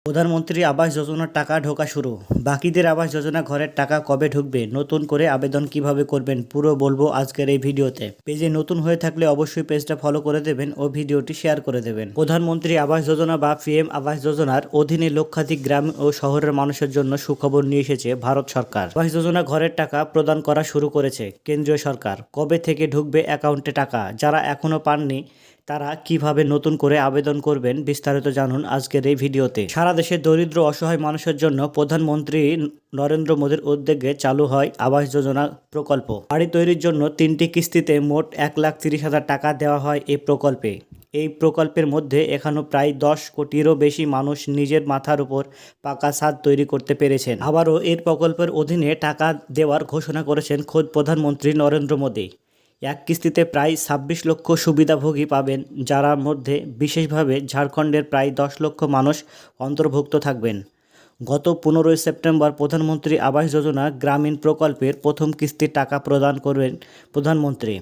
প্রধানমন্ত্রী আবাস যোজনার টাকা ঢোকা শুরু। বাকিদের আবাস যোজনা ঘরের টাকা কবে ঢুকবে, নতুন করে আবেদন কিভাবে করবেন, পুরো বলবো আজকের এই ভিডিওতে। পেজে নতুন হয়ে থাকলে অবশ্যই পেজটা ফলো করে দেবেন ও ভিডিওটি শেয়ার করে দেবেন। প্রধানমন্ত্রী আবাস যোজনা বা পিএম আবাস যোজনার অধীনে লক্ষাধিক গ্রাম ও শহরের মানুষের জন্য সুখবর নিয়ে এসেছে ভারত সরকার। আবাস যোজনা ঘরের টাকা প্রদান করা শুরু করেছে কেন্দ্রীয় সরকার। কবে থেকে ঢুকবে অ্যাকাউন্টে টাকা, যারা এখনো পাননি তারা কিভাবে নতুন করে আবেদন করবেন, বিস্তারিত জানুন আজকের এই ভিডিওতে। সারা দেশে দরিদ্র অসহায় মানুষের জন্য প্রধানমন্ত্রী নরেন্দ্র মোদীর উদ্যোগে চালু হয় আবাস যোজনা প্রকল্প। বাড়ি তৈরির জন্য 3টি কিস্তিতে মোট 1,30,000 টাকা দেওয়া হয় এই প্রকল্পে। এই প্রকল্পের মধ্যে এখনো প্রায় 10 কোটিরও বেশি মানুষ নিজের মাথার উপর পাকা ছাদ তৈরি করতে পেরেছেন। আবারও এই প্রকল্পের অধীনে টাকা দেওয়ার ঘোষণা করেছেন খোদ প্রধানমন্ত্রী নরেন্দ্র মোদী। এক কিস্তিতে প্রায় 26 লক্ষ সুবিধাভোগী পাবেন, যার মধ্যে বিশেষভাবে ঝাড়খণ্ডের প্রায় 10 লক্ষ মানুষ অন্তর্ভুক্ত থাকবেন। গত 15 সেপ্টেম্বর প্রধানমন্ত্রী আবাস যোজনা গ্রামীণ প্রকল্পের প্রথম কিস্তির টাকা প্রদান করবেন প্রধানমন্ত্রী।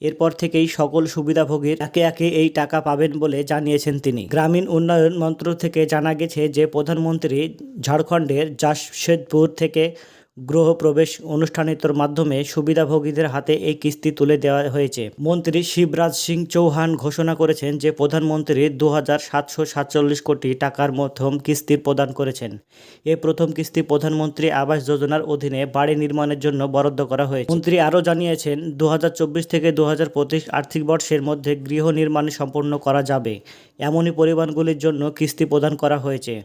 এরপর থেকেই সকল সুবিধাভোগীর একে একে এই টাকা পাবেন বলে জানিয়েছেন তিনি। গ্রামীণ উন্নয়ন মন্ত্রক থেকে জানা গেছে যে প্রধানমন্ত্রী ঝাড়খণ্ডের জামশেদপুর থেকে গৃহ প্রবেশ অনুষ্ঠানের মাধ্যমে সুবিধাভোগীদের হাতে এই কিস্তি তুলে দেওয়া হয়েছে। মন্ত্রী শিবরাজ সিং চৌহান ঘোষণা করেছেন যে প্রধানমন্ত্রী 2,747 কোটি টাকার প্রথম কিস্তি প্রদান করেছেন। এই প্রথম কিস্তি প্রধানমন্ত্রী আবাস যোজনার অধীনে বাড়ি নির্মাণের জন্য বরাদ্দ করা হয়েছে। মন্ত্রী আরও জানিয়েছেন 2024 থেকে 2025 আর্থিক বর্ষের মধ্যে গৃহ নির্মাণ সম্পন্ন করা যাবে এমনই পরিমাণগুলির জন্য কিস্তি প্রদান করা হয়েছে।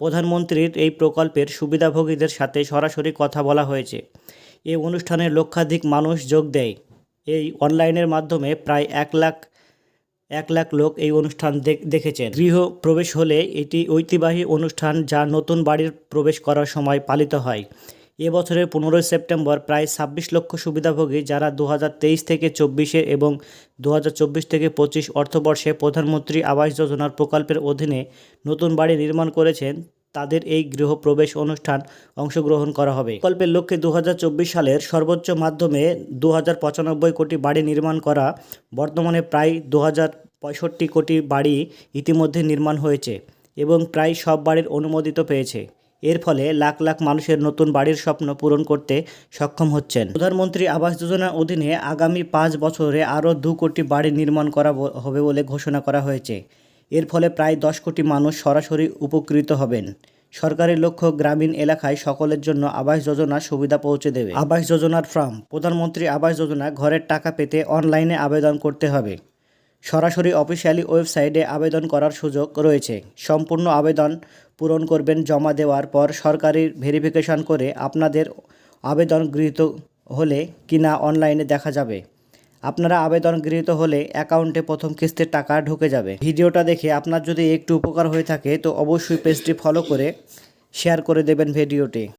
প্রধানমন্ত্রীর এই প্রকল্পের সুবিধাভোগীদের সাথে সরাসরি কথা বলা হয়েছে। এই অনুষ্ঠানে লক্ষাধিক মানুষ যোগ দেয়। এই অনলাইনের মাধ্যমে প্রায় 1 লাখ লোক এই অনুষ্ঠান দেখেছেন। গৃহ প্রবেশ হলে এটি ঐতিহ্যবাহী অনুষ্ঠান যা নতুন বাড়ির প্রবেশ করার সময় পালিত হয়। এবছরের 15 সেপ্টেম্বর প্রায় 26 লক্ষ সুবিধাভোগী, যারা 2023 থেকে 24 এবং 2024 থেকে 25 অর্থবর্ষে প্রধানমন্ত্রী আবাস যোজনার প্রকল্পের অধীনে নতুন বাড়ি নির্মাণ করেছেন, তাদের এই গৃহ প্রবেশ অনুষ্ঠান অংশগ্রহণ করা হবে। প্রকল্পের লক্ষ্যে 2024 সালের সর্বোচ্চ মাধ্যমে 2,095 কোটি বাড়ি নির্মাণ করা। বর্তমানে প্রায় 2,065 কোটি বাড়ি ইতিমধ্যে নির্মাণ হয়েছে এবং প্রায় সব বাড়ির অনুমোদিত পেয়েছে। এর ফলে লাখ লাখ মানুষের নতুন বাড়ির স্বপ্ন পূরণ করতে সক্ষম হচ্ছেন। প্রধানমন্ত্রী আবাস যোজনার অধীনে আগামী 5 বছরে আরও 2 কোটি বাড়ি নির্মাণ করা হবে বলে ঘোষণা করা হয়েছে। এর ফলে প্রায় 10 কোটি মানুষ সরাসরি উপকৃত হবেন। সরকারের লক্ষ্য গ্রামীণ এলাকায় সকলের জন্য আবাস যোজনার সুবিধা পৌঁছে দেবে। আবাস যোজনার ফর্ম। প্রধানমন্ত্রী আবাস যোজনা ঘরের টাকা পেতে অনলাইনে আবেদন করতে হবে। সরাসরি অফিসিয়ালি ওয়েবসাইটে আবেদন করার সুযোগ রয়েছে। সম্পূর্ণ আবেদন পূরণ করবেন। জমা দেওয়ার পর সরকারি ভেরিফিকেশন করে আপনাদের আবেদন গৃহীত হলে কিনা অনলাইনে দেখা যাবে। আপনারা আবেদন গৃহীত হলে অ্যাকাউন্টে প্রথম কিস্তির টাকা ঢুকে যাবে। ভিডিওটা দেখে আপনার যদি একটু উপকার হয়ে থাকে তো অবশ্যই পেজটি ফলো করে শেয়ার করে দেবেন ভিডিওটি।